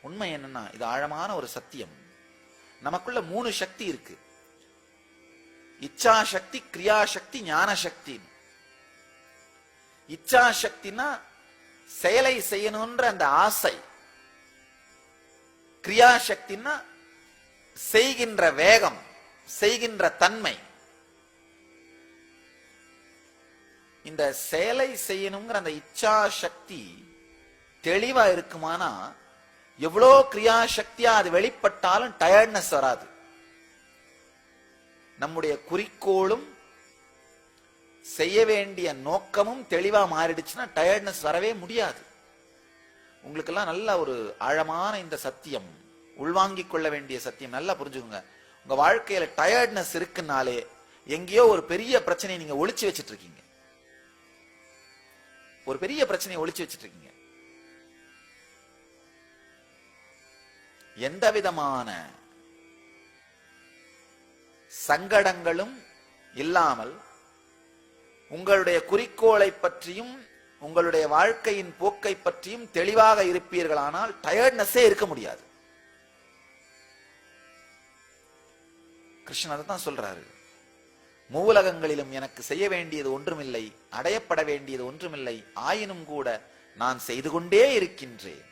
உண்மை என்னன்னா, இது ஆழமான ஒரு சத்தியம். நமக்குள்ள 3 சக்தி இருக்கு. இச்சா சக்தி, கிரியா சக்தி, ஞான சக்தி. இச்சா சக்தினா செயலை செய்யணும்ன்ற அந்த ஆசை. கிரியா சக்தினா செய்கின்ற வேகம், செய்கின்ற தன்மை. இந்த செயலை செய்யணுங்கிற அந்த இச்சா சக்தி தெளிவா இருக்குமானா, எவ்வளோ கிரியா சக்தியா அது வெளிப்பட்டாலும் டயர்ட்னஸ் வராது. நம்முடைய குறிக்கோளும் செய்ய வேண்டிய நோக்கமும் தெளிவா மாறிடுச்சுன்னா டயர்ட்னஸ் வரவே முடியாது. உங்களுக்கெல்லாம் நல்ல ஒரு ஆழமான இந்த சத்தியம், உள்வாங்கிக் கொள்ள வேண்டிய சத்தியம் நல்லா புரிஞ்சுக்கோங்க. உங்க வாழ்க்கையில டயர்ட்னஸ் இருக்குனாலே எங்கேயோ ஒரு பெரிய பிரச்சனையை நீங்க ஒளிச்சு வச்சிட்டு இருக்கீங்க. ஒரு பெரிய பிரச்சனையை ஒளிச்சு வச்சிட்டு இருக்கீங்க. எந்த விதமான சங்கடங்களும் இல்லாமல் உங்களுடைய குறிக்கோளை பற்றியும் உங்களுடைய வாழ்க்கையின் போக்கை பற்றியும் தெளிவாக இருப்பீர்களானால் டயர்ட்னஸே இருக்க முடியாது. கிருஷ்ணன் அதைத்தான் சொல்றாரு. மூலகங்களிலும் எனக்கு செய்ய வேண்டியது ஒன்றுமில்லை, அடையப்பட வேண்டியது ஒன்றுமில்லை, ஆயினும் கூட நான் செய்து கொண்டே இருக்கின்றேன்.